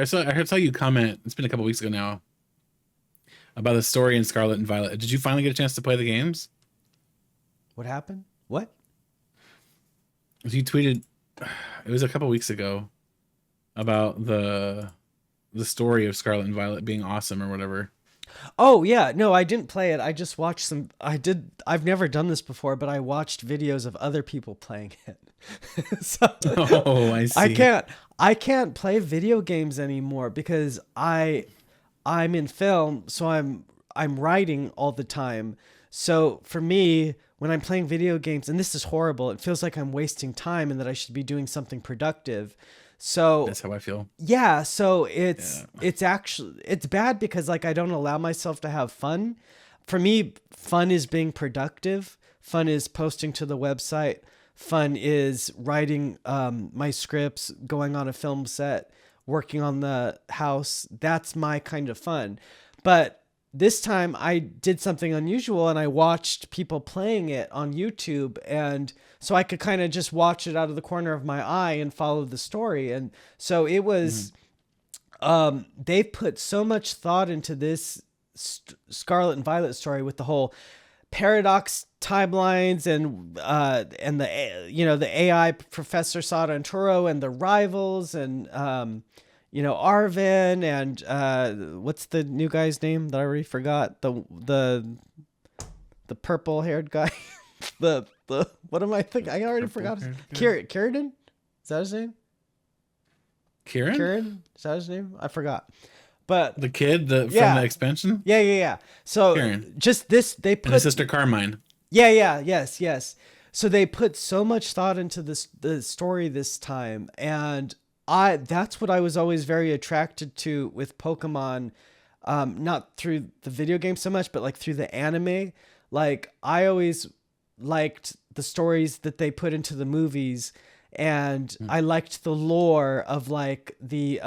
saw you comment. It's been a couple weeks ago now about the story in Scarlet and Violet. Did you finally get a chance to play the games? What happened? What? You tweeted. It was a couple weeks ago about the story of Scarlet and Violet being awesome or whatever. Oh yeah, no, I didn't play it. I just watched some. I've never done this before, but I watched videos of other people playing it. So, Oh, I see. I can't play video games anymore because I'm in film, so I'm writing all the time. So for me, when I'm playing video games, and this is horrible, it feels like I'm wasting time and that I should be doing something productive. So That's how I feel. yeah, so it's actually it's bad because like I don't allow myself to have fun. For me, fun is being productive. Fun is posting to the website. Fun is writing my scripts, going on a film set, working on the house. That's my kind of fun. But this time I did something unusual and I watched people playing it on YouTube, and so I could kind of just watch it out of the corner of my eye and follow the story. And so it was, they put so much thought into this Scarlet and Violet story with the whole paradox timelines and the the AI Professor Sada and Turo and the rivals and Arvin and what's the new guy's name that I already forgot, the purple haired guy. the what am I thinking? I already forgot. Kieran? Is that his name? Kieran? Is that his name? I forgot. But the kid from the expansion? Yeah. So Kieran. Just this, they put and his sister Carmine. Yes. So they put so much thought into the story this time, and that's what I was always very attracted to with Pokemon, not through the video game so much, but like through the anime. Like I always liked the stories that they put into the movies, and I liked the lore of like the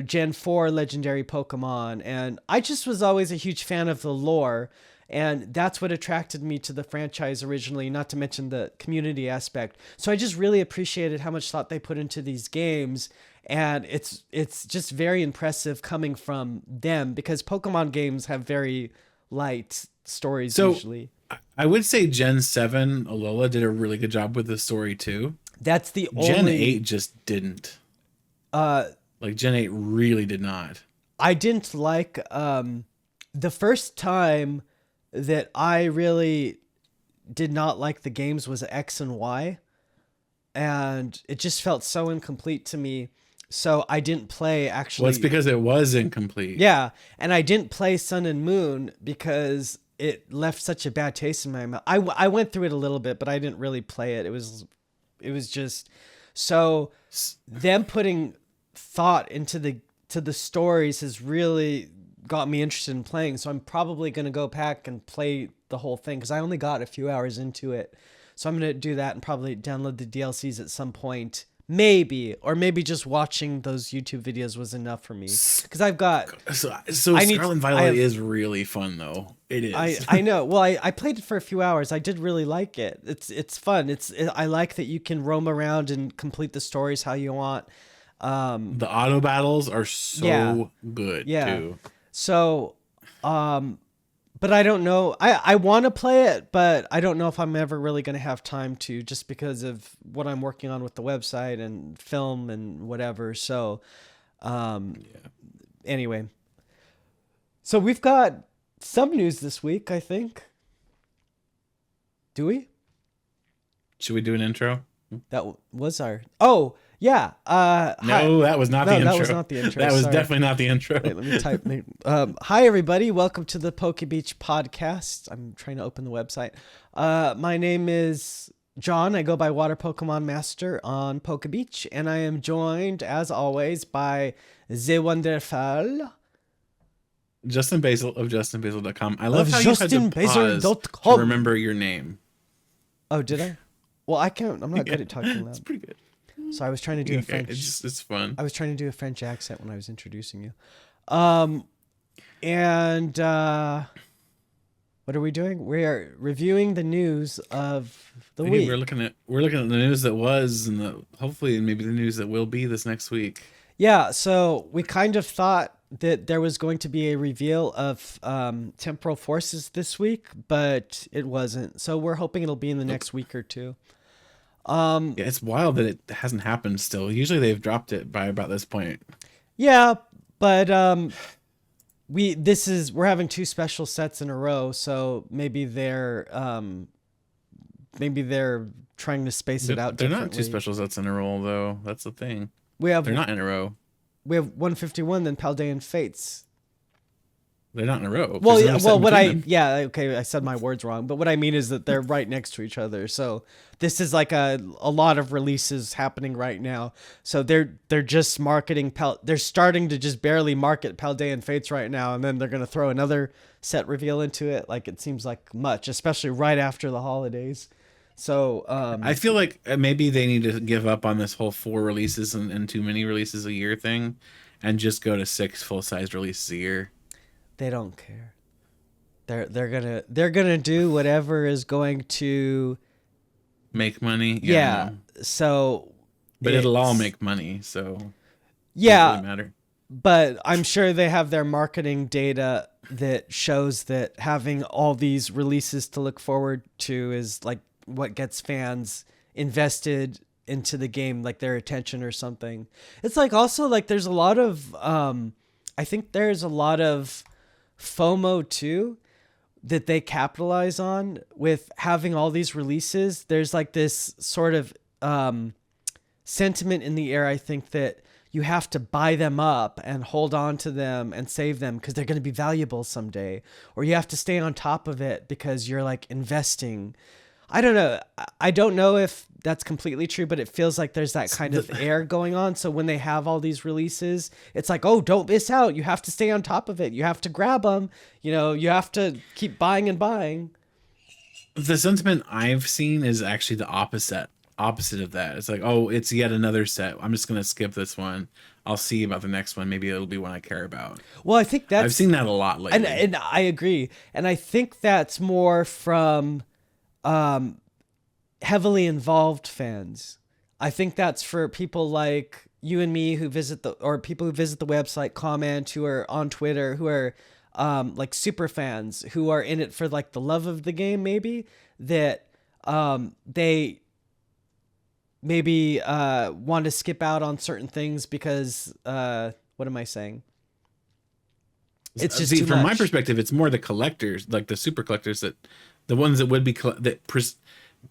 Gen 4 legendary Pokemon, and I just was always a huge fan of the lore, and that's what attracted me to the franchise originally, not to mention the community aspect. So I just really appreciated how much thought they put into these games, and it's just very impressive coming from them because Pokemon games have very light stories usually. I would say Gen 7 Alola did a really good job with the story too. That's the only... Gen 8 just didn't. Like Gen 8 really did not. I didn't like the first time that I really did not like the games was X and Y, and it just felt so incomplete to me. So I didn't play actually. Well, it's because it was incomplete. Yeah, and I didn't play Sun and Moon because it left such a bad taste in my mouth. I went through it a little bit, but I didn't really play it. It was just so them putting thought into the stories has really got me interested in playing. So I'm probably going to go back and play the whole thing because I only got a few hours into it. So I'm going to do that and probably download the DLCs at some point. Maybe just watching those YouTube videos was enough for me because I've got so Scarlet and Violet is really fun though. It is. I know. Well, I played it for a few hours. I did really like it. It's fun. I like that you can roam around and complete the stories how you want. The auto battles are so good too. So, but I don't know. I want to play it, but I don't know if I'm ever really going to have time to, just because of what I'm working on with the website and film and whatever. So, anyway, so we've got some news this week, I think. Do we? Should we do an intro? That was our... Oh, yeah. No, that was not the intro. That was not the intro. That was definitely not the intro. Wait, let me type. Hi, everybody. Welcome to the Poke Beach podcast. I'm trying to open the website. My name is John. I go by Water Pokemon Master on Poke Beach, and I am joined, as always, by The Wonderful Justin Basil of JustinBasil.com. I love how you had to pause to remember your name. Oh, did I? Well, I can't. I'm not good at talking loud. It's pretty good. So I was trying to do a French. It's fun. I was trying to do a French accent when I was introducing you. And what are we doing? We are reviewing the news of the week. We're looking at the news that was, and hopefully maybe the news that will be this next week. Yeah, so we kind of thought that there was going to be a reveal of Temporal Forces this week, but it wasn't. So we're hoping it'll be in the next week or two. Yeah, it's wild that it hasn't happened still. Usually they've dropped it by about this point. Yeah, but we're having two special sets in a row, so maybe they're trying to space it out They're differently. not two special sets in a row, though. That's the thing. They're not in a row. We have 151, then Paldean Fates. They're not in a row. Well, yeah, okay, I said my words wrong, but what I mean is that they're right next to each other. So this is like a lot of releases happening right now. So they're just marketing they're starting to just barely market Paldean Fates right now, and then they're gonna throw another set reveal into it. Like it seems like much, especially right after the holidays. So I feel like maybe they need to give up on this whole 4 releases and too many releases a year thing, and just go to 6 full-size releases a year. they don't care. They're gonna do whatever is going to Make money. yeah. So, but it'll all make money. So yeah, it doesn't really matter. But I'm sure they have their marketing data that shows that having all these releases to look forward to is like what gets fans invested into the game, like their attention or something. It's like also like there's a lot of I think there's a lot of FOMO too that they capitalize on with having all these releases. There's like this sort of sentiment in the air, I think, that you have to buy them up and hold on to them and save them because they're going to be valuable someday. Or you have to stay on top of it because you're like investing. I don't know. I don't know if that's completely true, but it feels like there's that kind of air going on. So when they have all these releases, it's like, oh, don't miss out. You have to stay on top of it. You have to grab them. You know, you have to keep buying and buying. The sentiment I've seen is actually the opposite of that. It's like, oh, it's yet another set. I'm just gonna skip this one. I'll see about the next one. Maybe it'll be one I care about. Well, I think I've seen that a lot lately, and I agree. And I think that's more from heavily involved fans. I think that's for people like you and me who visit or people who visit the website, comment, who are on Twitter, who are like super fans, who are in it for like the love of the game, maybe that they maybe want to skip out on certain things because what am I saying? It's just too from much. My perspective, it's more the collectors, like the super collectors, that the ones that would be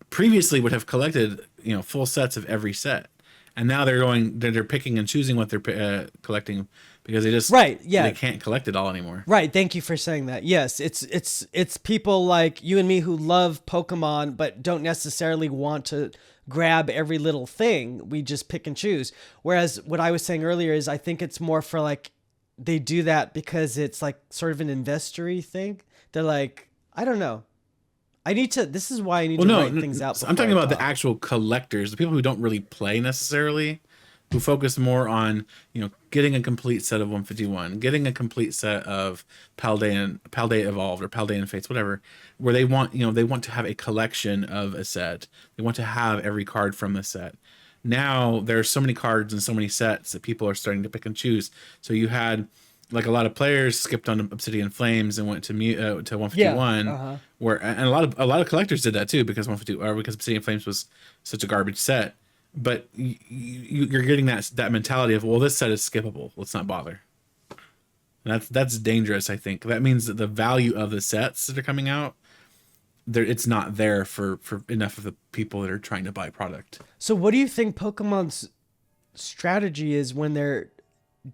previously would have collected, full sets of every set, and now they're picking and choosing what they're collecting because they can't collect it all anymore. Right. Thank you for saying that. Yes, it's people like you and me who love Pokemon but don't necessarily want to grab every little thing. We just pick and choose. Whereas what I was saying earlier is I think it's more for like they do that because it's like sort of an investory thing. They're like, I don't know. This is why I need to write things out. So I'm talking about the actual collectors, the people who don't really play necessarily, who focus more on, getting a complete set of 151, getting a complete set of Paldea Evolved or Paldean Fates, whatever, where they want to have a collection of a set. They want to have every card from the set. Now there's so many cards and so many sets that people are starting to pick and choose. So you had like a lot of players skipped on Obsidian Flames and went to 151, and a lot of collectors did that too because Obsidian Flames was such a garbage set. But you're getting that mentality of, well, this set is skippable. Let's not bother. And that's dangerous. I think that means that the value of the sets that are coming out, it's not there for enough of the people that are trying to buy product. So what do you think Pokemon's strategy is when they're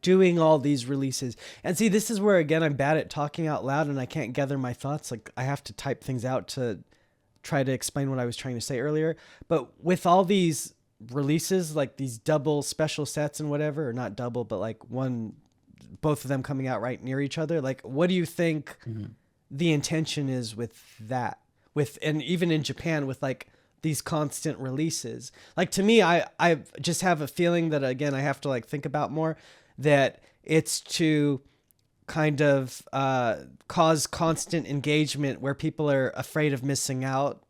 doing all these releases? And see, this is where again I'm bad at talking out loud and I can't gather my thoughts. Like I have to type things out to try to explain what I was trying to say earlier. But with all these releases, like these double special sets and whatever, or not double, but like both of them coming out right near each other, like what do you think the intention is with that, and even in Japan with like these constant releases? Like to me, I just have a feeling that again I have to like think about more, that it's to kind of cause constant engagement where people are afraid of missing out.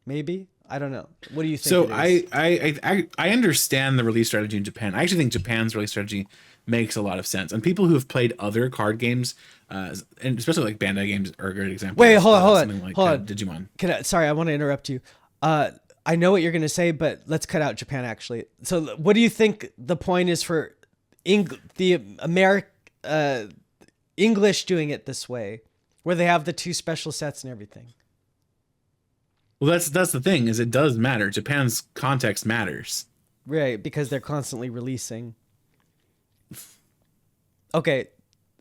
Maybe, I don't know. What do you think? So I understand the release strategy in Japan. I actually think Japan's release strategy makes a lot of sense. And people who have played other card games, and especially like Bandai games are a great example. Wait, hold on. Something like Digimon. Sorry, I want to interrupt you. I know what you're going to say, but let's cut out Japan actually. So what do you think the point is for English doing it this way, where they have the 2 special sets and everything? Well, that's the thing, is it does matter. Japan's context matters. Right, because they're constantly releasing. Okay.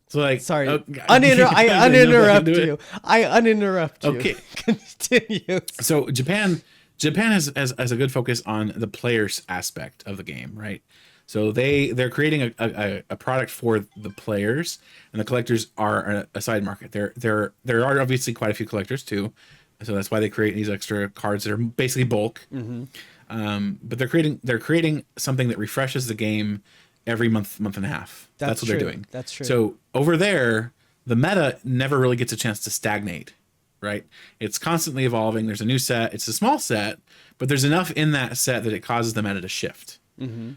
So like, sorry, I uninterrupt you. I uninterrupt you. Okay. Continue. So Japan has a good focus on the players aspect of the game, right? So they're creating a product for the players, and the collectors are a side market. There are obviously quite a few collectors too, so that's why they create these extra cards that are basically bulk. But they're creating something that refreshes the game every month and a half. That's what they're doing. That's true. So over there, the meta never really gets a chance to stagnate, right? It's constantly evolving. There's a new set. It's a small set, but there's enough in that set that it causes the meta to shift,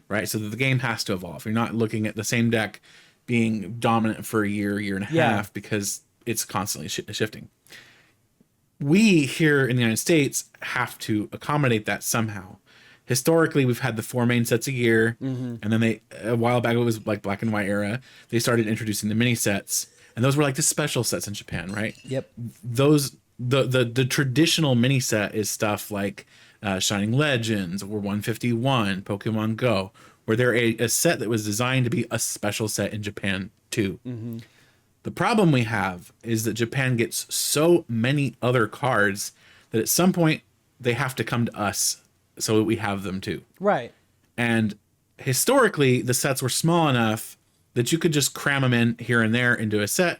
right? So that the game has to evolve. You're not looking at the same deck being dominant for a year and a half, because it's constantly shifting. We here in the United States have to accommodate that somehow. Historically, we've had the 4 main sets a year, and then a while back, it was like Black and White era, they started introducing the mini sets, and those were like the special sets in Japan, right? Yep. Those the traditional mini set is stuff like Shining Legends or 151, Pokemon Go, where they're a set that was designed to be a special set in Japan too. The problem we have is that Japan gets so many other cards that at some point they have to come to us so that we have them too. Right. And historically, the sets were small enough that you could just cram them in here and there into a set,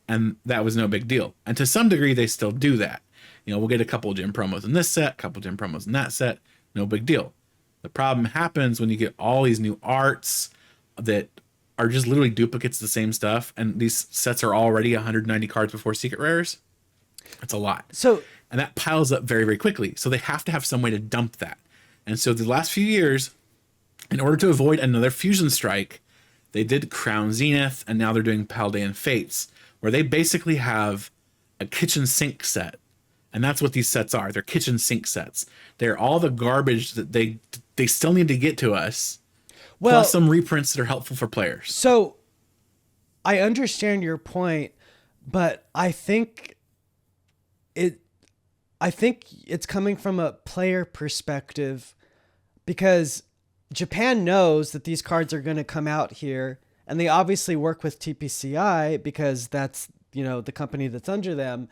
and that was no big deal. And to some degree, they still do that. We'll get a couple of gym promos in this set, a couple of gym promos in that set, no big deal. The problem happens when you get all these new arts that are just literally duplicates of the same stuff, and these sets are already 190 cards before secret rares. That's a lot. And that piles up very, very quickly. So they have to have some way to dump that. And so the last few years, in order to avoid another fusion strike, they did Crown Zenith, and now they're doing Paldean Fates, where they basically have a kitchen sink set. And that's what these sets are. They're kitchen sink sets. They're all the garbage that they still need to get to us, plus some reprints that are helpful for players. So I understand your point, but I think it's coming from a player perspective, because Japan knows that these cards are going to come out here, and they obviously work with TPCI because that's, the company that's under them.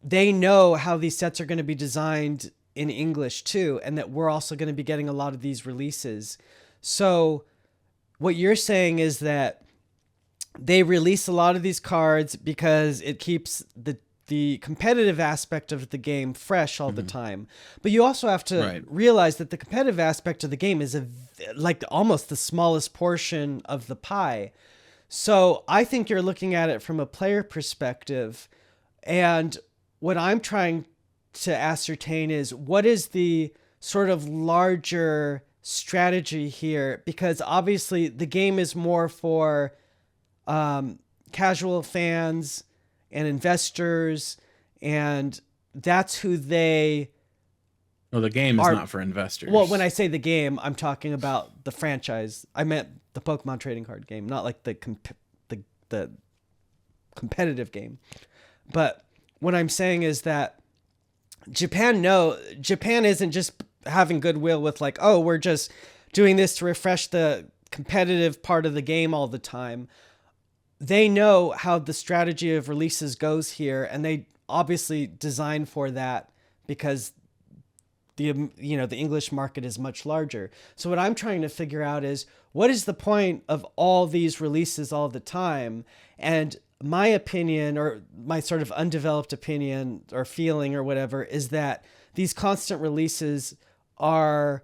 They know how these sets are going to be designed in English too, and that we're also going to be getting a lot of these releases. So what you're saying is that they release a lot of these cards because it keeps the competitive aspect of the game fresh all the time. But you also have to realize that the competitive aspect of the game is like almost the smallest portion of the pie. So I think you're looking at it from a player perspective. And what I'm trying to ascertain is, what is the sort of larger strategy here? Because obviously the game is more for casual fans and investors, and that's who they... Well, the game is not for investors. Well, when I say the game, I'm talking about the franchise. I meant the Pokemon trading card game, not like the competitive game. But what I'm saying is that Japan isn't just having goodwill with like, oh, we're just doing this to refresh the competitive part of the game all the time. They know how the strategy of releases goes here, and they obviously design for that because the English market is much larger. So what I'm trying to figure out is, what is the point of all these releases all the time? And my opinion, or my sort of undeveloped opinion or feeling or whatever, is that these constant releases are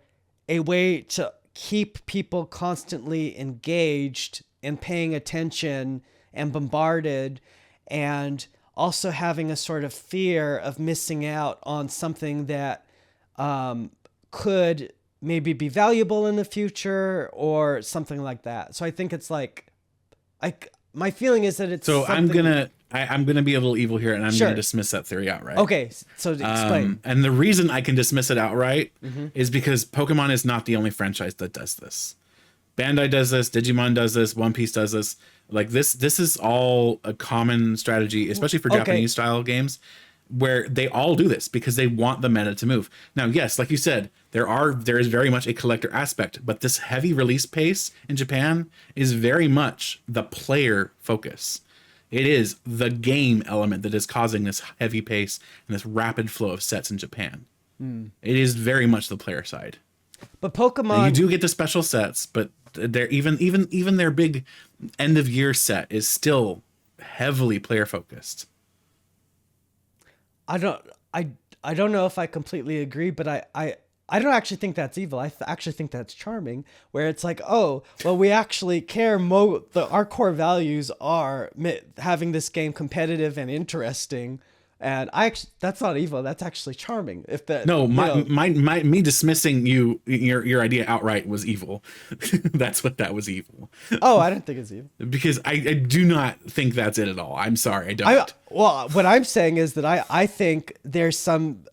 a way to keep people constantly engaged and paying attention and bombarded, and also having a sort of fear of missing out on something that could maybe be valuable in the future or something like that. So I think it's like my feeling is that it's So something... I'm gonna be a little evil here, and I'm Sure. gonna dismiss that theory outright. Okay, so explain. And the reason I can dismiss it outright Mm-hmm. is because Pokemon is not the only franchise that does this. Bandai does this, Digimon does this, One Piece does this. Like this is all a common strategy, especially for Okay. Japanese style games, where they all do this because they want the meta to move. Now, yes, like you said, there is very much a collector aspect, but this heavy release pace in Japan is very much the player focus. It is the game element that is causing this heavy pace and this rapid flow of sets in Japan. It is very much the player side. But Now, Pokemon... you do get the special sets, but they're even their big end of year set is still heavily player focused. I don't know if I completely agree, but I don't actually think that's evil. Actually think that's charming, where it's like, oh, well, we actually care. Our core values are having this game competitive and interesting, and that's not evil. That's actually charming. If that No, me dismissing your idea outright was evil. That's what that was evil. Oh, I don't think it's evil. Because I do not think that's it at all. I'm sorry, I don't. Well, what I'm saying is that I think there's some.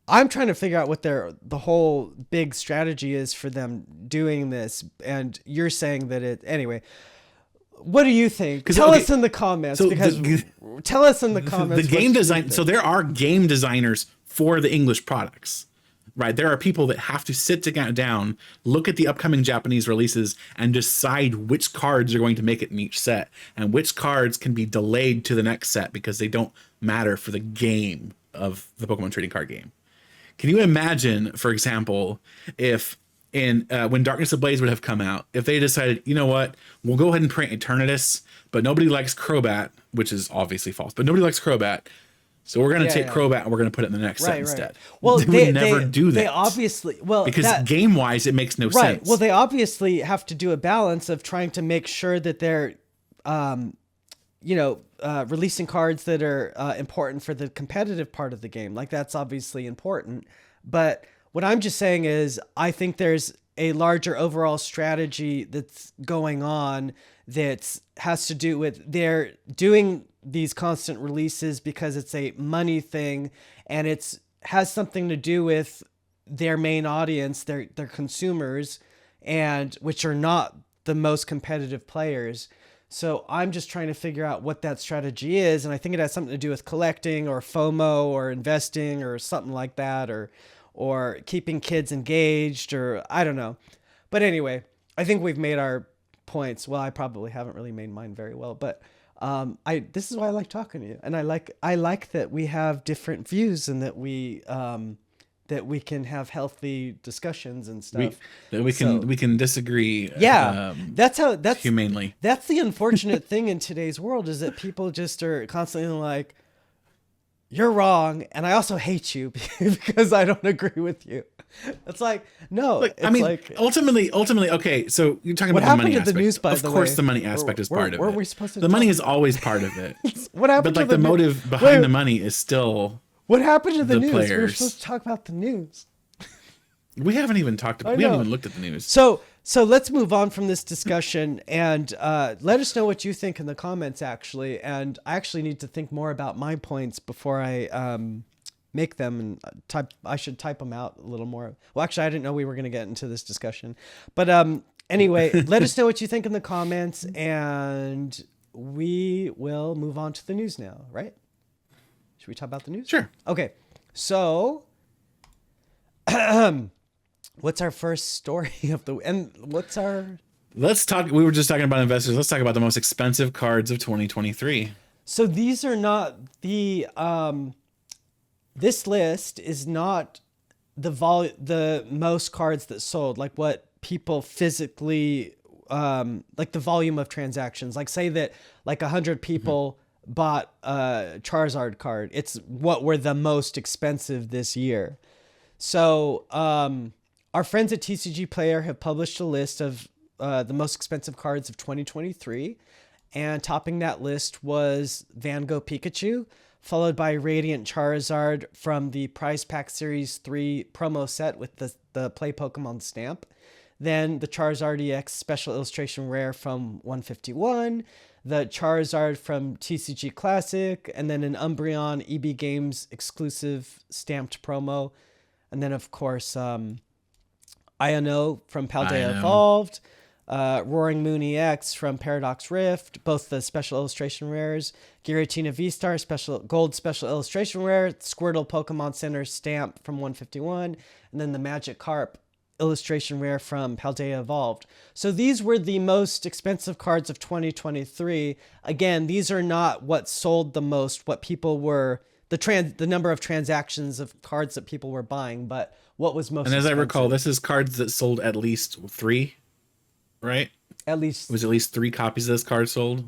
I'm trying to figure out what the whole big strategy is for them doing this, and you're saying that it anyway. What do you think? Tell us in the comments, tell us in the comments. The game design. So there are game designers for the English products, right? There are people that have to sit down, look at the upcoming Japanese releases, and decide which cards are going to make it in each set, and which cards can be delayed to the next set because they don't matter for the game of the Pokemon trading card game. Can you imagine, for example, if when Darkness Ablaze would have come out, if they decided, you know what, we'll go ahead and print Eternatus, but nobody likes Crobat, which is obviously false, but nobody likes Crobat, so we're going to take Crobat and we're going to put it in the next set instead. Well, they would never do that. They obviously, because game-wise, it makes no sense. Well, they obviously have to do a balance of trying to make sure that they're, releasing cards that are important for the competitive part of the game. Like, that's obviously important, but what I'm just saying is I think there's a larger overall strategy that's going on that has to do with they're doing these constant releases because it's a money thing, and has something to do with their main audience, their consumers, and which are not the most competitive players. So I'm just trying to figure out what that strategy is, and I think it has something to do with collecting or FOMO or investing or something like that, or keeping kids engaged, or I don't know. But anyway, I think we've made our points. Well, I probably haven't really made mine very well, but this is why I like talking to you, and I like that we have different views and that we can have healthy discussions and stuff. We can disagree. Yeah, that's humanely. That's the unfortunate thing in today's world, is that people just are constantly like, you're wrong, and I also hate you because I don't agree with you. It's like, no. Look, I mean, ultimately, okay. So you're talking about the money aspect. News, by the way? Of course, the money aspect is part of it. Were we supposed to? The money is always part of it. What happened? But like the motive behind the money is still. What happened to the news? Players. We were supposed to talk about the news. We haven't even talked about. We haven't even looked at the news. So let's move on from this discussion and let us know what you think in the comments, actually. And I actually need to think more about my points before I make them, and I should type them out a little more. Well, actually, I didn't know we were going to get into this discussion. But anyway, let us know what you think in the comments, and we will move on to the news now, right? Should we talk about the news? Sure. Okay. So what's our first story of let's talk. We were just talking about investors. Let's talk about the most expensive cards of 2023. So these are not the this list is not the most cards that sold, like what people physically like the volume of transactions. Like, say that like 100 people bought a Charizard card. It's what were the most expensive this year. So our friends at TCG Player have published a list of the most expensive cards of 2023, and topping that list was Van Gogh Pikachu, followed by Radiant Charizard from the Prize Pack Series 3 promo set with the Play Pokemon stamp. then the Charizard EX Special Illustration Rare from 151, the Charizard from TCG Classic, and then an Umbreon EB Games exclusive stamped promo. And then, of course, Iono from Paldea Evolved, Roaring Moon EX from Paradox Rift, both the special illustration rares, Giratina V-Star Gold Special Illustration Rare, Squirtle Pokemon Center stamp from 151, and then the Magikarp illustration rare from Paldea Evolved. So these were the most expensive cards of 2023. Again, these are not what sold the most, what people were, the number of transactions of cards that people were buying, but what was most expensive. I recall, this is cards that sold at least 3, right? At least. Was at least 3 copies of this card sold?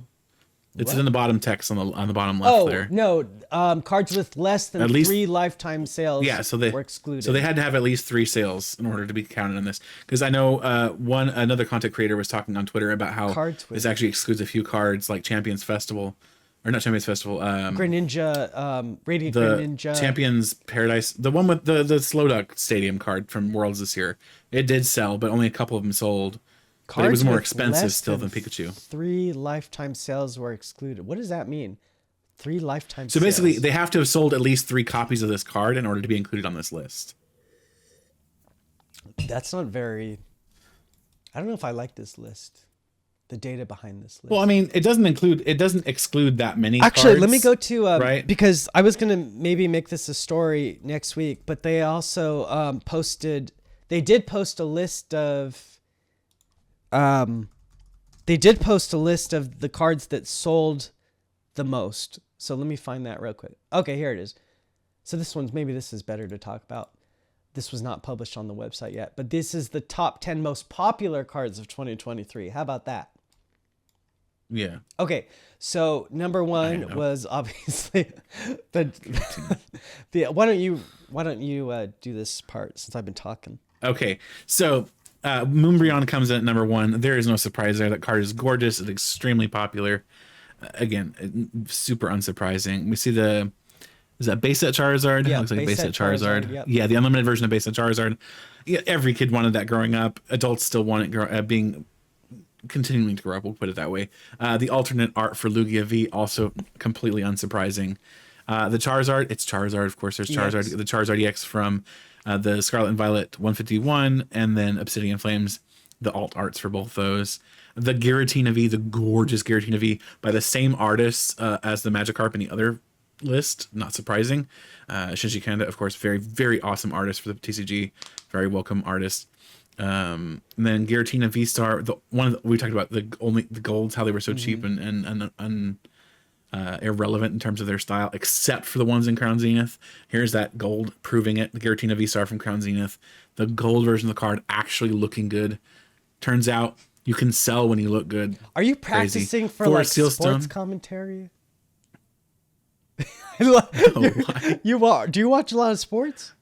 It's in the bottom text on the bottom left there. Oh, no. Cards with less than 3 lifetime sales were excluded. So they had to have at least 3 sales in order to be counted on this. Because I know another content creator was talking on Twitter about how this actually excludes a few cards like Champions Festival. Or not Champions Festival. Greninja, Radiant Greninja. Champions Paradise. The one with the Slowduck Stadium card from Worlds this year. It did sell, but only a couple of them sold. But it was more expensive still than Pikachu. 3 lifetime sales were excluded. What does that mean? 3 lifetime sales. So basically, they have to have sold at least 3 copies of this card in order to be included on this list. That's not very... I don't know if I like this list. The data behind this list. Well, I mean, it doesn't exclude that many Actually, cards, let me go to... right? Because I was going to maybe make this a story next week, but they also posted... They did post a list of... They did post a list of the cards that sold the most. So let me find that real quick. Okay, here it is. So maybe this is better to talk about. This was not published on the website yet, but this is the top 10 most popular cards of 2023. How about that? Yeah. Okay, so number 1 was obviously why don't you do this part since I've been talking? Okay, so Moonbreon comes in at number 1. There is no surprise there. That card is gorgeous. It's extremely popular. Again, super unsurprising. We see is that base set Charizard? Yeah, looks like a base set Charizard. Yep. Yeah, the unlimited version of base set Charizard. Yeah, every kid wanted that growing up. Adults still want it continuing to grow up. We'll put it that way. The alternate art for Lugia V, also completely unsurprising. The Charizard, it's Charizard, of course. There's Charizard, the Charizard EX from the Scarlet and Violet 151, and then Obsidian Flames, the alt arts for both those. The Giratina V, the gorgeous Giratina V, by the same artist as the Magikarp in the other list. Not surprising. Shinji Kanda, of course, very, very awesome artist for the TCG. Very welcome artist. And then Giratina V-Star, the one we talked about, the golds, how they were so cheap and irrelevant in terms of their style, except for the ones in Crown Zenith. Here's that gold proving it. The Giratina V-Star from Crown Zenith. The gold version of the card actually looking good. Turns out you can sell when you look good. Are you practicing for like sports commentary? Do you watch a lot of sports?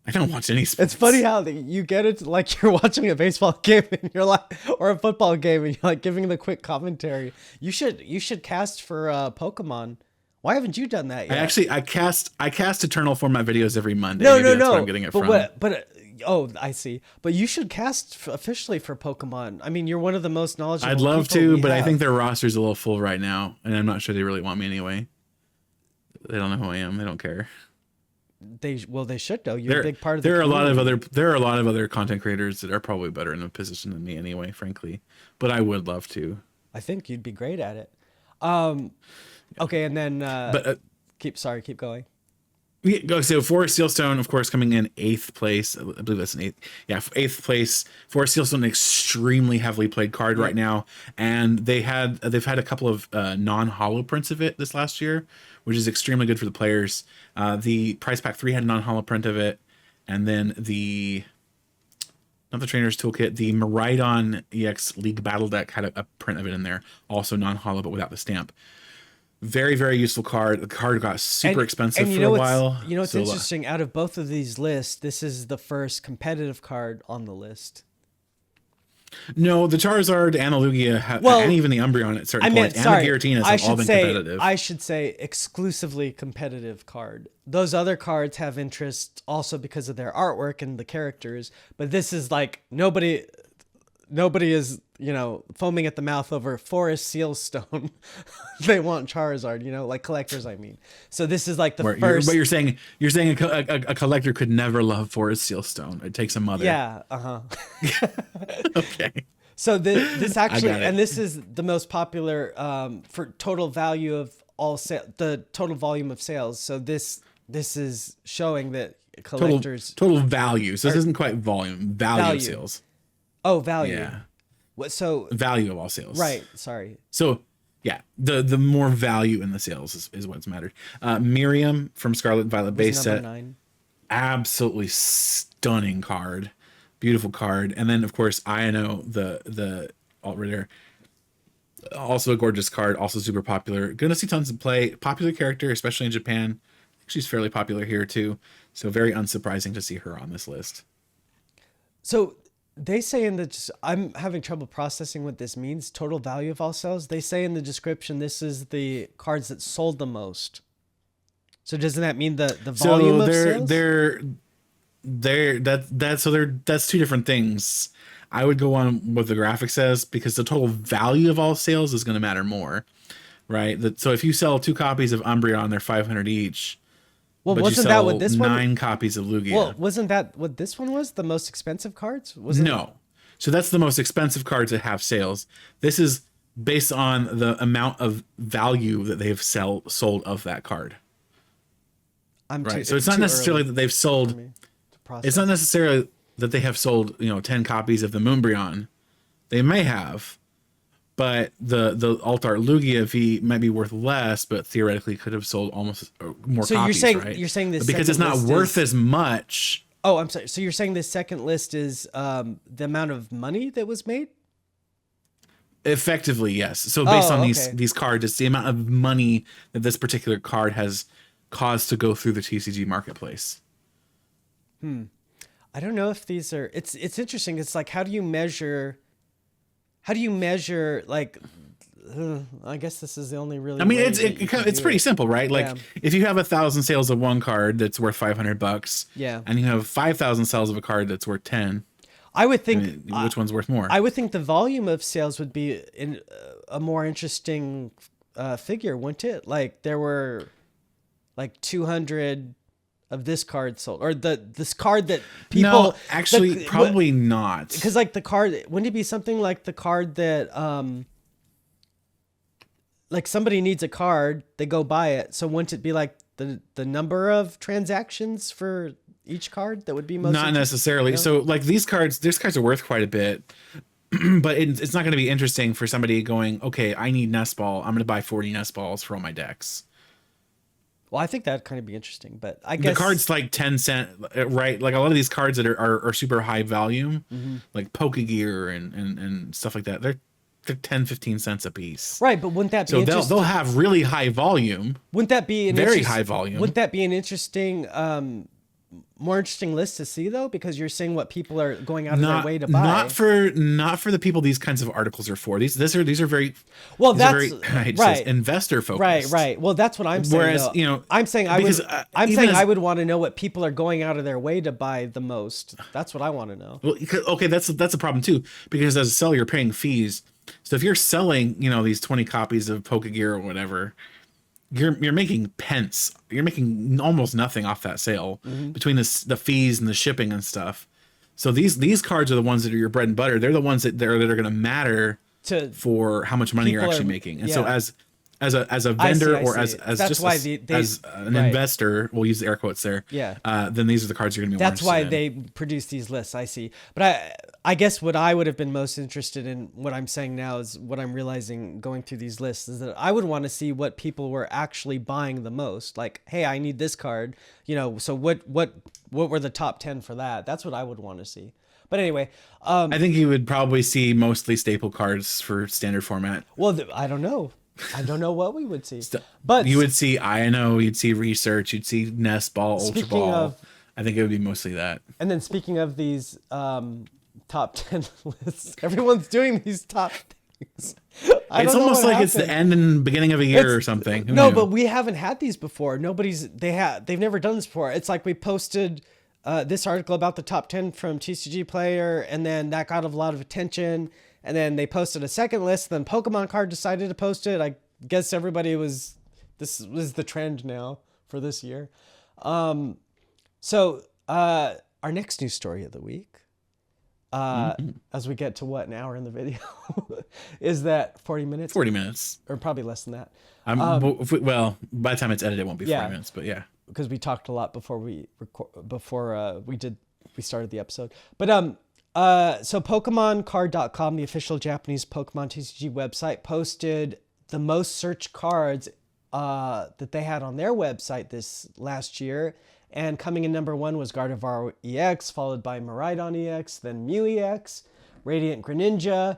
I don't watch any sports. It's funny how you get it like you're watching a baseball game and you're like, or a football game and you're like giving the quick commentary. You should cast for Pokemon. Why haven't you done that yet? I cast Eternal format videos every Monday. No. That's where I'm getting it from. Oh, I see. But you should cast officially for Pokemon. I mean, you're one of the most knowledgeable. I'd love to, but I think their roster's a little full right now, and I'm not sure they really want me anyway. They don't know who I am. They don't care. They should though. You're a big part of the there are community. a lot of other content creators that are probably better in a position than me anyway, frankly. But I would love to. I think you'd be great at it. Okay, and then keep going. So Forest Sealstone, of course, coming in 8th place. I believe that's an 8th. Yeah, 8th place. Forest Sealstone, an extremely heavily played card right now, and they've had a couple of non-holo prints of it this last year, which is extremely good for the players. The Prize Pack 3 had a non-holo print of it, and then not the Trainer's Toolkit, the Miraidon EX League Battle Deck had a print of it in there, also non-holo but without the stamp. Very, very useful card. The card got super expensive for a while. You know what's interesting? Out of both of these lists, this is the first competitive card on the list. No, the Charizard and the Lugia, Well, and even the Umbreon at certain points, and sorry, the Giratinas I have all should been say, competitive. I should say exclusively competitive card. Those other cards have interest also because of their artwork and the characters, but this is like nobody is, foaming at the mouth over Forest Sealstone. They want Charizard, like collectors, I mean. So this is like the first. But you're saying a collector could never love Forest Sealstone. It takes a mother. Yeah. Okay. So this actually, got it. and this is the most popular for total value of the total volume of sales. So this is showing that collectors total value. So this isn't quite volume. Value of sales. Oh, value. Yeah. What? So Value of all sales. right. Sorry. So yeah, the more value in the sales is what's mattered. Miriam from Scarlet and Violet base Number set. 9. Absolutely stunning card. Beautiful card. And then of course Ino, the alt raider. Also a gorgeous card, also super popular. Gonna see tons of play. Popular character, especially in Japan. I think she's fairly popular here too. So very unsurprising to see her on this list. So they say I'm having trouble processing what this means. Total value of all sales. They say in the description this is the cards that sold the most. So doesn't that mean the volume of sales? That's two different things. I would go on what the graphic says because the total value of all sales is going to matter more, right? So if you sell 2 copies of Umbreon, they're 500 each. Well, but wasn't you that sell what this one? 9 copies of Lugia. Well, wasn't that what this one was? The most expensive cards? No. So that's the most expensive cards that have sales. This is based on the amount of value that they've sold of that card. So it's not necessarily that they've sold. It's not necessarily that they have sold 10 copies of the Moonbreon. They may have, but the Alt Art Lugia V might be worth less, but theoretically could have sold almost more copies. You're saying this because it's not worth as much. Oh, I'm sorry. So you're saying this second list is the amount of money that was made? Effectively, yes. So based on these cards, it's the amount of money that this particular card has caused to go through the TCG marketplace. I don't know if these are. It's interesting. It's like how do you measure like? I guess this is the only really. I mean, it's pretty simple, right? Like if you have 1,000 sales of one card that's worth $500, and you have 5,000 sales of a card that's worth 10. I would think which one's worth more? I would think the volume of sales would be a more interesting figure, wouldn't it? Like there were like 200 of this card sold, or this card that people. No, actually, probably not. Because like the card, wouldn't it be something like the card that like somebody needs a card, they go buy it. So wouldn't it be like the number of transactions for each card that would be most? Not necessarily. So like these cards are worth quite a bit, but it's not going to be interesting for somebody going, okay, I need nest ball. I'm going to buy 40 nest balls for all my decks. Well, I think that'd kind of be interesting, but I guess the card's like 10 cent, right? Like a lot of these cards that are super high volume, like Pokegear and stuff like that. They're 10, 15 cents a piece. Right, but wouldn't that be so they'll have really high volume. Wouldn't that be very high volume? Wouldn't that be an interesting, more interesting list to see though? Because you're seeing what people are going out of their way to buy. Not for the people these kinds of articles are for. These are very investor focused. Right. Well, that's what I'm saying. Whereas I'm saying I would want to know what people are going out of their way to buy the most. That's what I want to know. Well, okay, that's a problem too, because as a seller you're paying fees. So if you're selling, these 20 copies of Pokegear or whatever, you're making pence. You're making almost nothing off that sale between the fees and the shipping and stuff. So these cards are the ones that are your bread and butter. They're the ones that are going to matter for how much money you're actually making. And so as a vendor or as an investor, we'll use the air quotes there. Then these are the cards you're going to be. That's why they produce these lists. I see, but I guess what I would have been most interested in, what I'm saying now is what I'm realizing going through these lists is that I would want to see what people were actually buying the most. Like, hey, I need this card. So what were the top 10 for that? That's what I would want to see. But anyway, I think you would probably see mostly staple cards for standard format. Well, I don't know. I don't know what we would see, but you would see INO, you'd see Research, you'd see Nest Ball, Ultra Ball. I think it would be mostly that. And then speaking of these top 10 lists. Everyone's doing these top things. It's almost like it's the end and beginning of a year or something. Who No, knew? but we haven't had these before. They've never done this before. It's like we posted this article about the top 10 from TCG Player, and then that got a lot of attention. And then they posted a second list. Then Pokemon Card decided to post it. I guess this was the trend now for this year. So our next news story of the week, as we get to an hour in the video, is that 40 minutes? 40 minutes. Or probably less than that. Well, by the time it's edited, it won't be 40 minutes, but yeah. Because we talked a lot before we started the episode. But so PokemonCard.com, the official Japanese Pokemon TCG website, posted the most searched cards that they had on their website this last year. And coming in number 1 was Gardevoir EX, followed by Miraidon EX, then Mew EX, Radiant Greninja,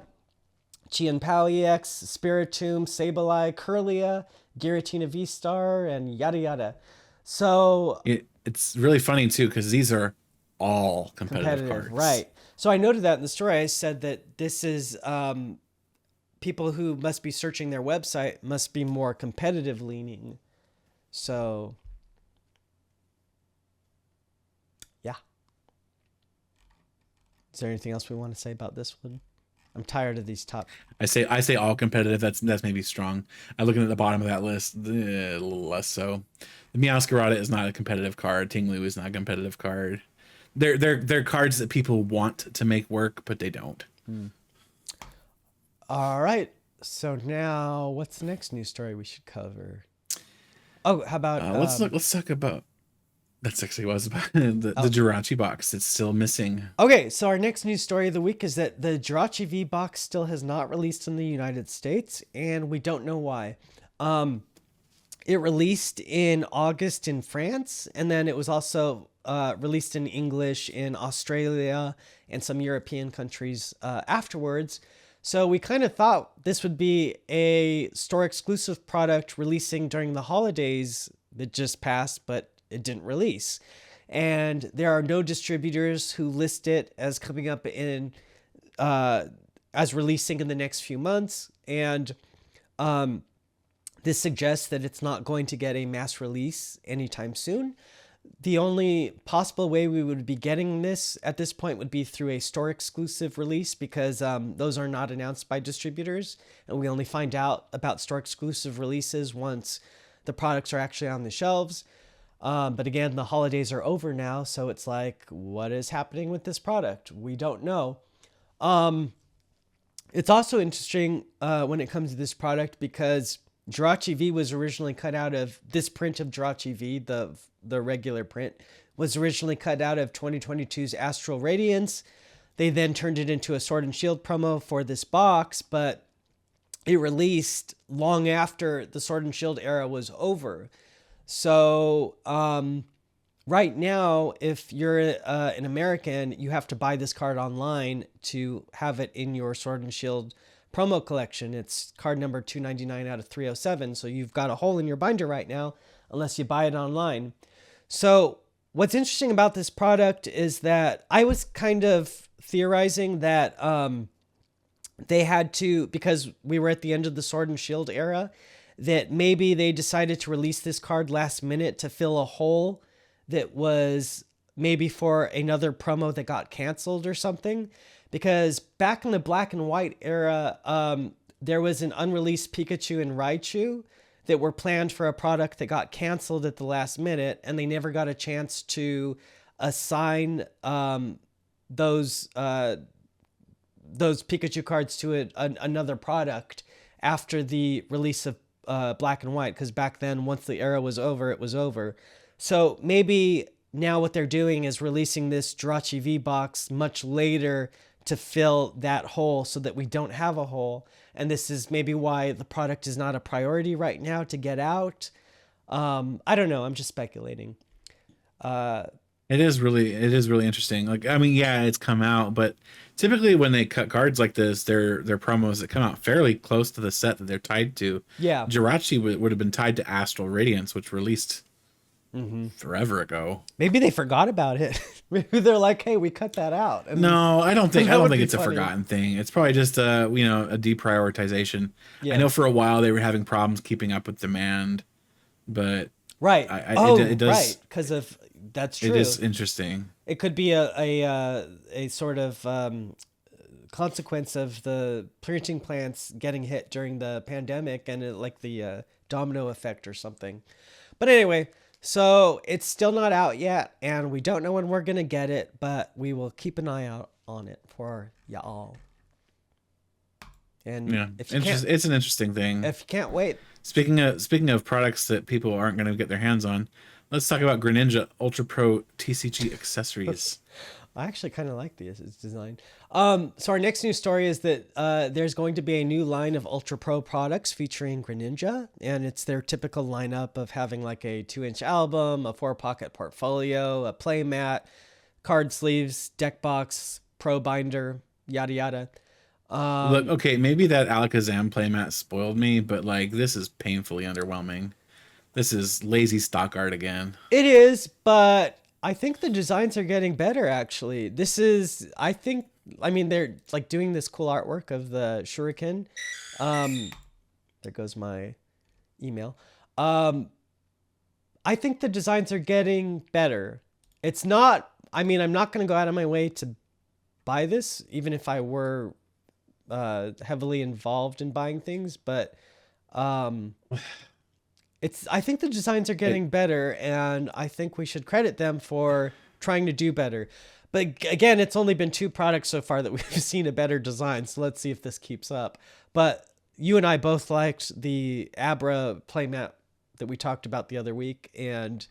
Chien-Pao EX, Spiritomb, Sableye, Kirlia, Giratina V-Star, and yada yada. So it's really funny too, because these are all competitive cards. Right. So I noted that in the story. I said that this is people who must be searching their website must be more competitive leaning. So yeah. Is there anything else we want to say about this one? I'm tired of these top. I say all competitive. That's maybe strong. I'm looking at the bottom of that list, a little less so. The Meowscarada is not a competitive card. Tinglu is not a competitive card. They're cards that people want to make work, but they don't. All right. So now, what's the next news story we should cover? Oh, how about let's talk about. That's actually what I was about. the Jirachi box. It's still missing. Okay, so our next news story of the week is that the Jirachi V Box still has not released in the United States, and we don't know why. It released in August in France, and then it was also released in English in Australia and some European countries afterwards. So we kind of thought this would be a store exclusive product releasing during the holidays that just passed, but it didn't release. And there are no distributors who list it as coming up in as releasing in the next few months. And this suggests that it's not going to get a mass release anytime soon. The only possible way we would be getting this at this point would be through a store exclusive release, because those are not announced by distributors, and we only find out about store exclusive releases once the products are actually on the shelves. But again, the holidays are over now, so it's like, what is happening with this product? We don't know. It's also interesting when it comes to this product, because Jirachi V was originally cut out of this print of Jirachi V, the regular print, was originally cut out of 2022's Astral Radiance. They then turned it into a Sword and Shield promo for this box, but it released long after the Sword and Shield era was over. So right now, if you're an American, you have to buy this card online to have it in your Sword and Shield promo collection. It's card number 299 out of 307. So you've got a hole in your binder right now, unless you buy it online. So what's interesting about this product is that I was kind of theorizing that they had to, because we were at the end of the Sword and Shield era, that maybe they decided to release this card last minute to fill a hole that was maybe for another promo that got canceled or something. Because back in the Black and White era, there was an unreleased Pikachu and Raichu that were planned for a product that got canceled at the last minute, and they never got a chance to assign those Pikachu cards to another product after the release of Black and White, because back then, once the era was over, it was over. So maybe now what they're doing is releasing this Jirachi V box much later to fill that hole, so that we don't have a hole. And this is maybe why the product is not a priority right now to get out. I don't know. I'm just speculating. It is really interesting. Like, I mean, yeah, it's come out, but typically when they cut cards like this, they're promos that come out fairly close to the set that they're tied to. Yeah. Jirachi would have been tied to Astral Radiance, which released forever ago. Maybe they forgot about it. Maybe they're like, hey, we cut that out. And No, I don't think that would be it's a funny. forgotten thing. It's probably just a deprioritization. I Yeah. know for a while they were having problems keeping up with demand, but Right. it does right. Because of that's true. it is interesting. It could be a sort of consequence of the printing plants getting hit during the pandemic and like the domino effect or something. But anyway, so it's still not out yet, and we don't know when we're gonna get it, but we will keep an eye out on it for y'all. And Yeah, if you can't, it's an interesting thing. if you can't wait, Speaking of products that people aren't going to get their hands on, let's talk about Greninja Ultra Pro TCG accessories. I actually kind of like this design. So our next news story is that there's going to be a new line of Ultra Pro products featuring Greninja, and it's their typical lineup of having like a 2-inch album, a 4-pocket portfolio, a play mat, card sleeves, deck box, pro binder, yada yada. Look, okay, maybe that Alakazam playmat spoiled me, but like this is painfully underwhelming. This is lazy stock art again. It is, but I think the designs are getting better actually. I mean, they're like doing this cool artwork of the shuriken. There goes my email. I think the designs are getting better. It's not, I mean, I'm not going to go out of my way to buy this, even if I were heavily involved in buying things, but I think the designs are getting better, and I think we should credit them for trying to do better. But again, it's only been 2 products so far that we've seen a better design, so let's see if this keeps up. But you and I both liked the Abra playmat that we talked about the other week, and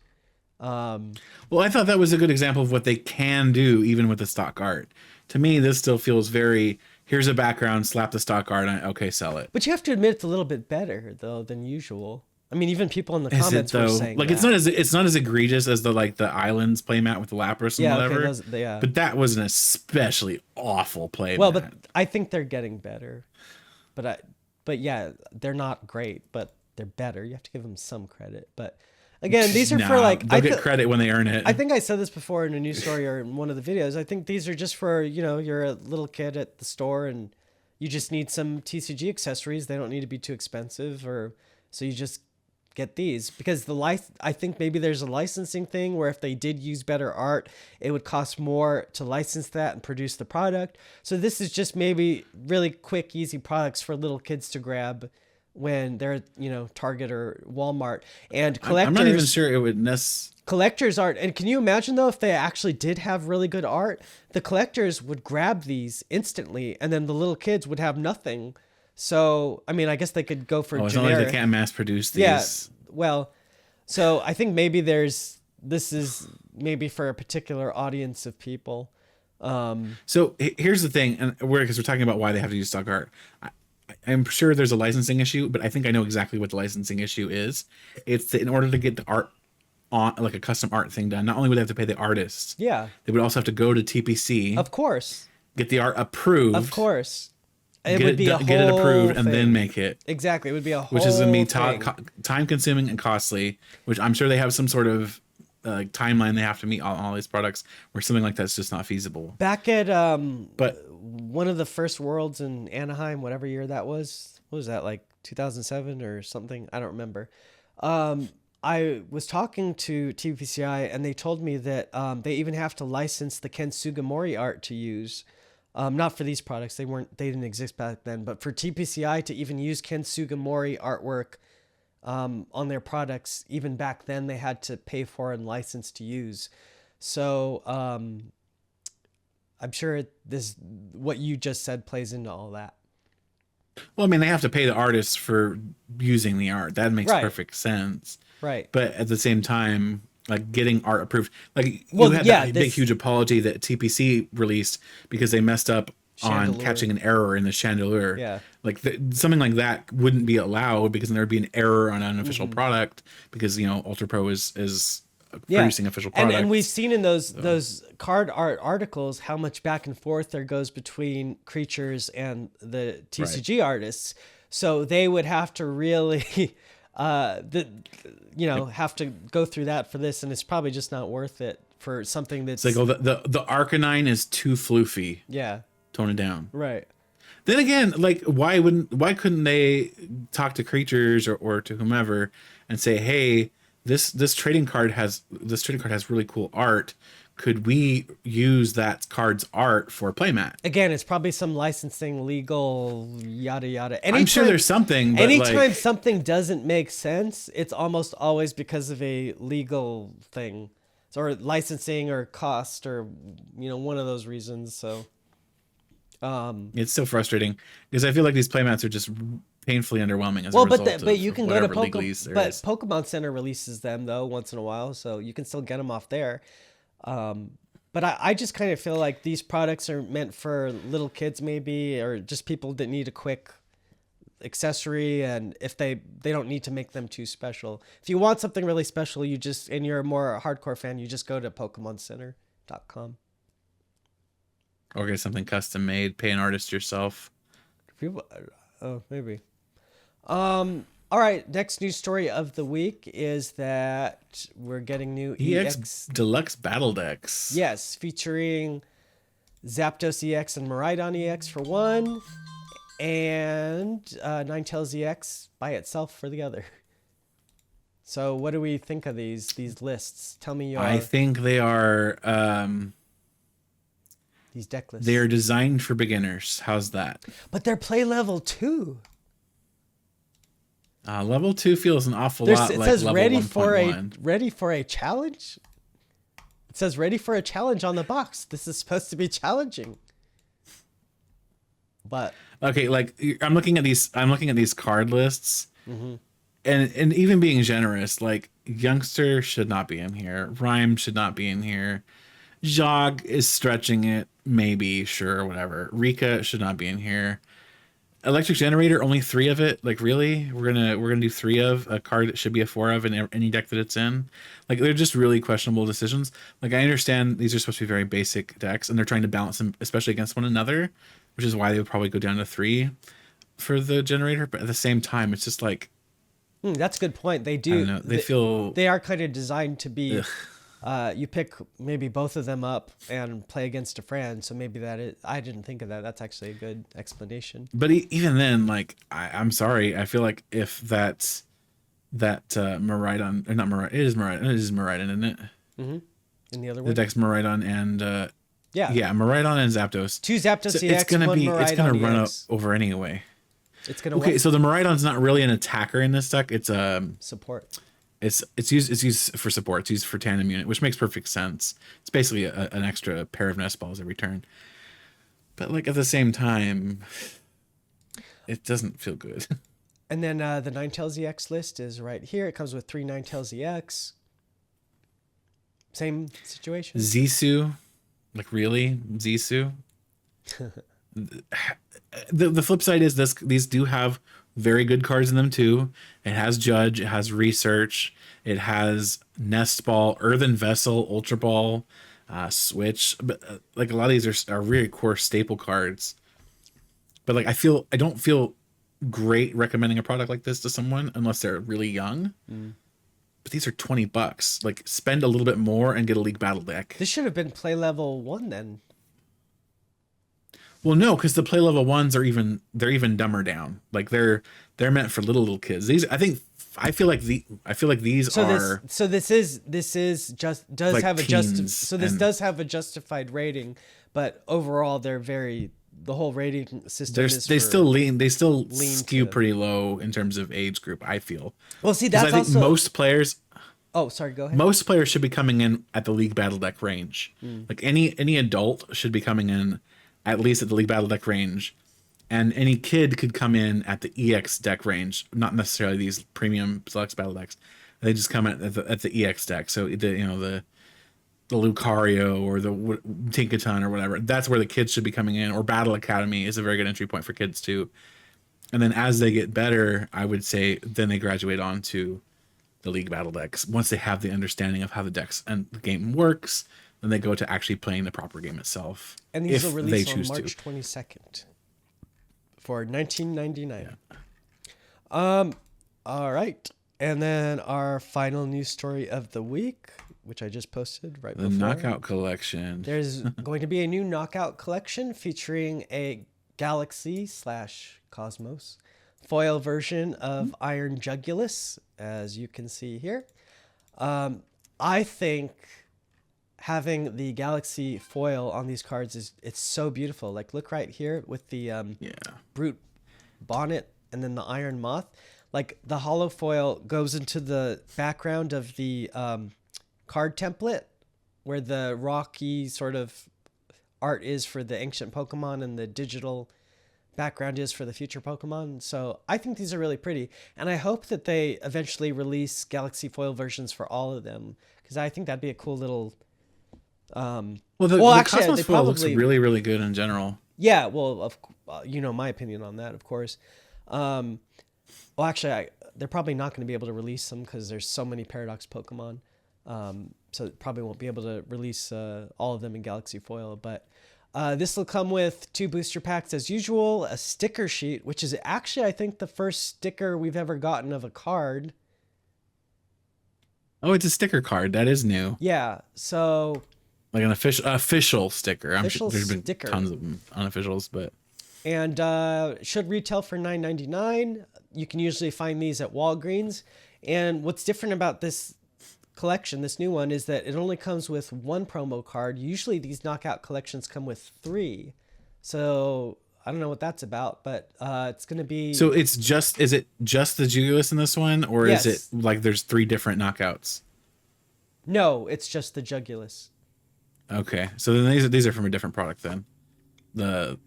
well, I thought that was a good example of what they can do even with the stock art. To me, this still feels very, here's a background, slap the stock art on it, okay, sell it. but you have to admit it's a little bit better though than usual. I mean, even people in the Is it comments were though? saying Like that. it's not as egregious as the Islands playmat with the Lapras and Yeah, okay, whatever. yeah. But that was an especially awful playmat. Well, but I think they're getting better. But yeah, they're not great, but they're better. You have to give them some credit. But again, these are for like they'll get credit when they earn it. I think I said this before in a news story or in one of the videos. I think these are just for, you're a little kid at the store and you just need some TCG accessories. They don't need to be too expensive, or so you just get these because I think maybe there's a licensing thing where if they did use better art, it would cost more to license that and produce the product. So this is just maybe really quick, easy products for little kids to grab when they're at, Target or Walmart. And collectors, I'm not even sure it would collectors art. And can you imagine though, if they actually did have really good art, the collectors would grab these instantly and then the little kids would have nothing. So, I mean, I guess they could go for it's generic. not like they can't mass produce these. Yeah, well, so I think maybe this is maybe for a particular audience of people. So here's the thing, and because we're talking about why they have to use stock art. I'm sure there's a licensing issue, but I think I know exactly what the licensing issue is. It's that in order to get the art on, like a custom art thing done, not only would they have to pay the artists, Yeah, they would also have to go to TPC, of course, get the art approved, of course. It get would be get it approved, and thing. then make it. Exactly, it would be a whole Which is going to be thing. time consuming and costly, which I'm sure they have some sort of timeline they have to meet on all these products where something like that's just not feasible. Back at But one of the first Worlds in Anaheim, whatever year that was, what was that, like 2007 or something? I don't remember. I was talking to TPCI and they told me that they even have to license the Ken Sugimori art to use. Not for these products, they didn't exist back then, but for TPCI to even use Ken Sugimori artwork on their products, even back then they had to pay for and license to use. So I'm sure what you just said plays into all that. well, I mean, they have to pay the artists for using the art. That makes Right. perfect sense. Right. But at the same time, like getting art approved, like Well, you had yeah, that big huge apology that TPC released because they messed up on Chandelier. catching an error in the chandelier. Yeah. Like something like that wouldn't be allowed because then there'd be an error on an official product because Ultra Pro is producing official products. And we've seen in those card art articles how much back and forth there goes between creatures and the TCG artists. So they would have to really have to go through that for this, and it's probably just not worth it for something that's It's like, oh, the Arcanine is too floofy. yeah, Tone it down. right. Then again, like, why couldn't they talk to creatures or to whomever and say, hey, this trading card has really cool art. Could we use that card's art for a playmat? Again, it's probably some licensing, legal, yada yada. I'm sure there's something. But anytime something doesn't make sense, it's almost always because of a legal thing, or licensing, or cost, or one of those reasons. So, it's so frustrating because I feel like these playmats are just painfully underwhelming as a well, result but you can go to Pokemon Center releases them though once in a while, so you can still get them off there. But I just kind of feel like these products are meant for little kids maybe, or just people that need a quick accessory, and if they don't need to make them too special. If you want something really special, and you're a more hardcore fan, you just go to PokemonCenter.com. or get something custom made, pay an artist yourself. People, maybe. All right, next news story of the week is that we're getting new EX Deluxe Battle Decks. Yes, featuring Zapdos EX and Miraidon EX for one, and Ninetales EX by itself for the other. So what do we think of these lists? Tell me your... I think they are... these deck lists. They are designed for beginners. How's that? But they're play level 2. Level 2 feels an awful lot like level 1.1. Ready for a challenge? It says ready for a challenge on the box. This is supposed to be challenging. But okay, like I'm looking at these card lists, and even being generous, like Youngster should not be in here. Rhyme should not be in here. Jog is stretching it, maybe, sure, whatever. Rika should not be in here. Electric Generator, only 3 of it. Like, really? We're gonna do 3 of a card that should be a 4 of in any deck that it's in. Like, they're just really questionable decisions. Like, I understand these are supposed to be very basic decks, and they're trying to balance them, especially against one another, which is why they would probably go down to 3 for the generator. But at the same time, it's just like, that's a good point. They do. I don't know, they are kind of designed to be. You pick maybe both of them up and play against a friend. So maybe I didn't think of that. That's actually a good explanation. But even then, like, I'm sorry. I feel like if that Miraidon, or not Miraidon, it is Miraidon, isn't it? Mm-hmm. And the other one? The deck's Miraidon and, Miraidon and Zapdos. 2 Zapdos EX, it's gonna Miraidon run EX. over anyway. It's gonna so the Miraidon's not really an attacker in this deck. It's support. It's used for support. It's used for tandem unit, which makes perfect sense. It's basically an extra pair of nest balls every turn. But like at the same time, it doesn't feel good. And then the Ninetales EX list is right here. It comes with 3 Ninetales EX. Same situation. Zisu, like really Zisu. The flip side is these do have very good cards in them too. It has Judge, it has Research, it has Nest Ball, Earthen Vessel, Ultra Ball, Switch. But like a lot of these are really core staple cards. But like I don't feel great recommending a product like this to someone unless they're really young. But these are $20. Like, spend a little bit more and get a League Battle deck. This should have been play level 1 then. Well, no, because the play level 1s are they're even dumber down. Like they're meant for little kids. I feel like these are. This does like have teens have a justified rating, but overall the whole rating system they still skew pretty low in terms of age group, I feel. Well, see, that's I think most players. Oh, sorry, go ahead. Most players should be coming in at the League Battle deck range. Like any adult should be coming in at least at the League Battle deck range, and any kid could come in at the EX deck range. Not necessarily these premium Deluxe Battle decks. They just come at the EX deck. So the Lucario or the Tinkaton or whatever. That's where the kids should be coming in. Or Battle Academy is a very good entry point for kids too. And then as they get better, I would say then they graduate on to the League Battle decks. Once they have the understanding of how the decks and the game works, then they go to actually playing the proper game itself. And these will release on March 22nd for $19.99. Yeah. All right. And then our final news story of the week, which I just posted right The before. Knockout Collection. There's going to be a new Knockout collection featuring a Galaxy/Cosmos foil version of Iron Jugulus, as you can see here. I think having the Galaxy foil on these cards it's so beautiful. Like, look right here with the Brute Bonnet and then the Iron Moth. Like, the hollow foil goes into the background of the card template where the rocky sort of art is for the ancient Pokemon and the digital background is for the future Pokemon. So I think these are really pretty. And I hope that they eventually release Galaxy foil versions for all of them, because I think that'd be a cool little... the actually, Cosmos they foil looks probably... really, really good in general. Yeah, well, you know my opinion on that, of course. They're probably not going to be able to release them because there's so many Paradox Pokemon. So probably won't be able to release all of them in Galaxy Foil. But this will come with 2 booster packs as usual, a sticker sheet, which is actually, I think, the first sticker we've ever gotten of a card. Oh, it's a sticker card. That is new. Yeah, so... Like an official sticker. I'm Official sure there's been sticker. tons of unofficials, but... And should retail for $9.99. You can usually find these at Walgreens. And what's different about this collection, this new one, is that it only comes with 1 promo card. Usually these Knockout collections come with 3. So I don't know what that's about, but it's going to be... So is it just the Jugulus in this one, or Yes. is it like there's 3 different Knockouts? No, it's just the Jugulus. Okay, so then these are from a different product then. The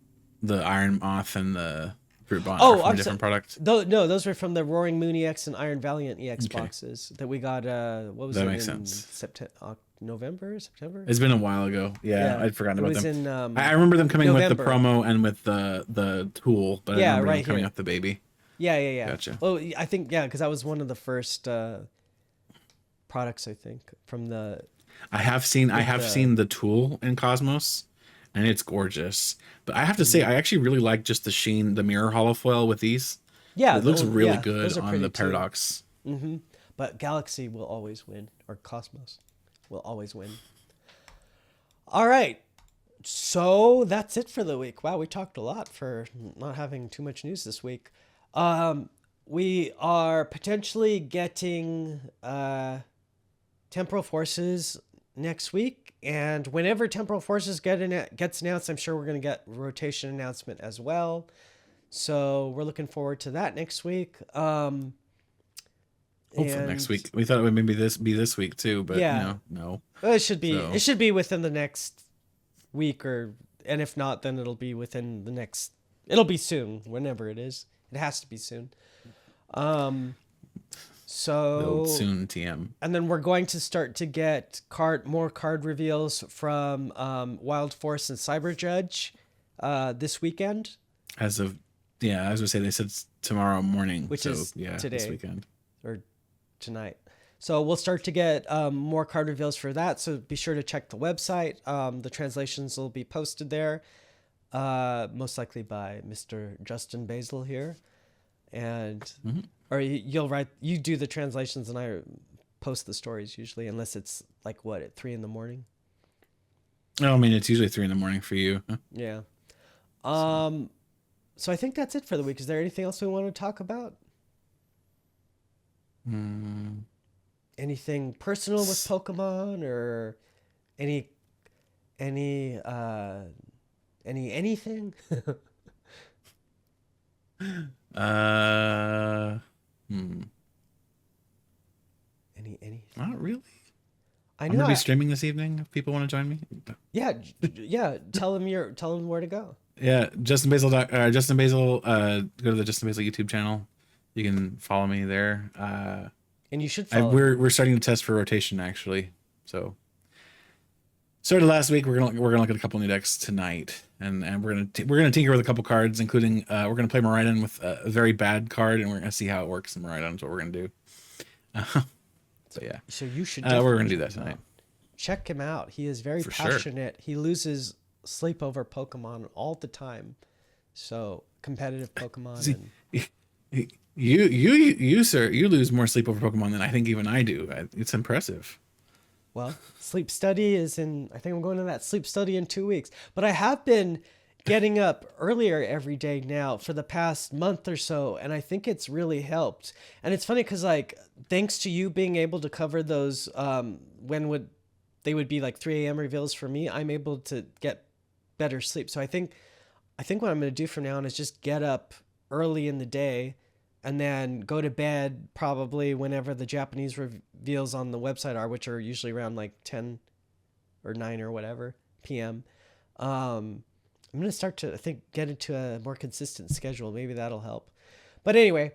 Iron Moth and the Brute Bond are from a different product. No, those were from the Roaring Moon EX and Iron Valiant EX Okay. boxes that we got. What was That it? makes in sense. September. It's been a while ago. Yeah, Yeah, I'd forgotten it about was them. in, I remember them coming with November. the promo and with the tool, but I Yeah, remember right them coming here. with the baby. Yeah. Gotcha. Well, I think because that was one of the first products. I think from the... I have seen the tool in Cosmos, and it's gorgeous. But I have to say, I actually really like just the sheen, the mirror hollow foil with these. Yeah, It looks really yeah, good those are on pretty the too. Paradox. But Galaxy will always win, or Cosmos will always win. All right. So that's it for the week. Wow, we talked a lot for not having too much news this week. We are potentially getting Temporal Forces next week. And whenever Temporal Forces gets announced, I'm sure we're going to get rotation announcement as well. So we're looking forward to that next week. Hopefully next week. We thought it would maybe be this week too, but Yeah. no. Well, it should be. So- It should be within the next week, and if not, then it'll be within the next. It'll be soon, whenever it is. It has to be soon. So Build soon TM. and then we're going to start to get more card reveals from Wild Force and Cyber Judge this weekend. I was gonna say they said tomorrow morning, Which is this today. weekend. Or tonight. So we'll start to get more card reveals for that. So be sure to check the website. The translations will be posted there, most likely by Mr. Justin Basil here. And or you do the translations and I post the stories usually, unless it's like at 3 a.m. Oh, I mean, it's usually 3 a.m. for you. Yeah. So I think that's it for the week. Is there anything else we want to talk about? Anything personal with Pokemon or anything? Anything? Not really. I I'm know. gonna be streaming this evening if people want to join me. Yeah. Tell them where to go. Yeah, Justin Basil. Justin Basil. Go to the Justin Basil YouTube channel. You can follow me there. And you should follow. We're starting to test for rotation actually. So started last week. We're gonna look at a couple new decks tonight, and we're gonna tinker with a couple cards, including we're gonna play Miraidon with a very bad card, and we're gonna see how it works in Miraidon. Is what we're gonna do. So yeah. So you should. We're gonna do that tonight. Check him out. He is very For sure. passionate. He loses sleep over Pokemon all the time. So competitive Pokemon. See, You sir, you lose more sleep over Pokemon than I think even I do. It's impressive. Well, sleep study is in, I think I'm going to that sleep study in 2 weeks. But I have been getting up earlier every day now for the past month or so, and I think it's really helped. And it's funny because, like, thanks to you being able to cover those, when would they would be like 3 a.m. reveals for me, I'm able to get better sleep. So I think what I'm going to do from now on is just get up early in the day and then go to bed probably whenever the Japanese reveals on the website are, which are usually around like 10 or 9 or whatever p.m. I'm going to start to, I think, get into a more consistent schedule. Maybe that'll help. But anyway,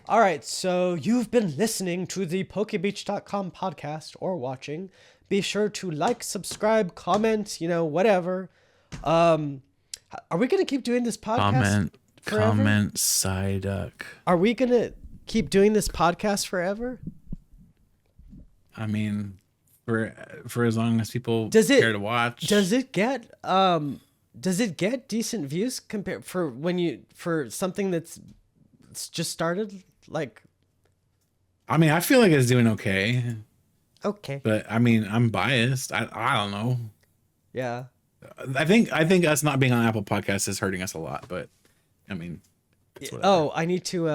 all right. So you've been listening to the PokeBeach.com podcast or watching. Be sure to like, subscribe, comment, whatever. Are we going to keep doing this podcast forever? Comment, Psyduck. Are we going to keep doing this podcast forever? I mean, for as long as people care to watch. Does it get decent views compared for something that's just started? Like, I mean, I feel like it's doing okay. Okay. But I mean, I'm biased. I don't know. Yeah. I think us not being on Apple Podcasts is hurting us a lot, but I mean, I need to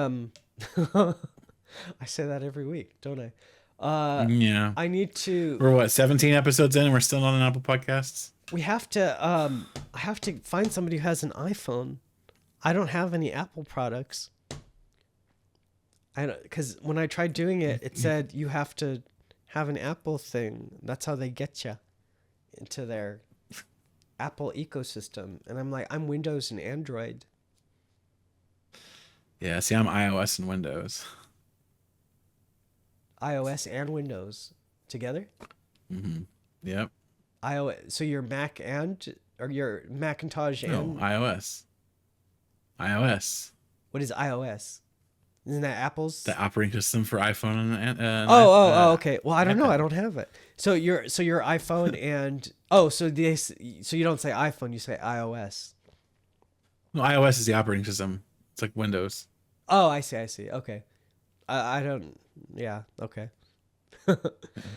I say that every week, don't I? Yeah. I need to. We're what, 17 episodes in and we're still not on Apple Podcasts? We have to I have to find somebody who has an iPhone. I don't have any Apple products. Because when I tried doing it, it said you have to have an Apple thing. That's how they get you into their Apple ecosystem. And I'm like, I'm Windows and Android. Yeah, see, I'm iOS and Windows. iOS and Windows together? Mm-hmm. Yep. iOS. So your Mac or your Macintosh and... No, iOS. iOS. What is iOS? Isn't that Apple's? The operating system for iPhone and okay. Well, I don't know. I don't have it. So your iPhone and so you don't say iPhone, you say iOS. No, iOS is the operating system. It's like Windows. Oh, I see. Okay. I don't. Yeah. Okay.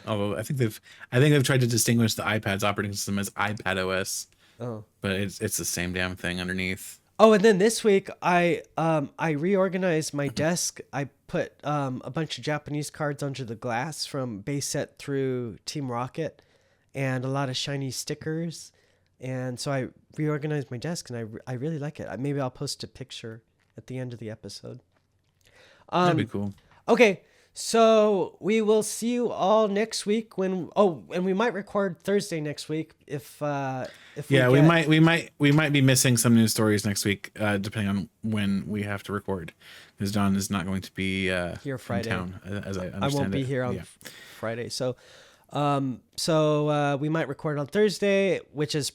Although I think they've tried to distinguish the iPad's operating system as iPadOS. Oh. But it's the same damn thing underneath. Oh, and then this week I reorganized my desk. I put a bunch of Japanese cards under the glass from base set through Team Rocket, and a lot of shiny stickers. And so I reorganized my desk, and I really like it. Maybe I'll post a picture at the end of the episode. That'd be cool. Okay, so we will see you all next week and we might record Thursday next week if we might be missing some news stories next week, depending on when we have to record, because Don is not going to be here Friday. In town, as I understand I won't be here on Friday, so we might record on Thursday, which is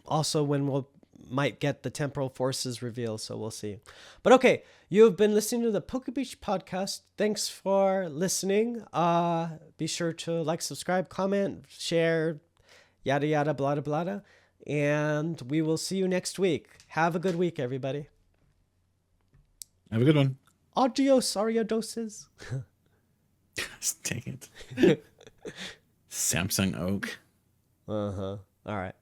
also when we'll might get the temporal forces reveal, so we'll see. But okay, you have been listening to the PokeBeach podcast. Thanks for listening. Be sure to like, subscribe, comment, share, yada yada blada blada, and we will see you next week. Have a good week, everybody. Have a good one. Adios, ariadoses. Take it. Samsung Oak. All right.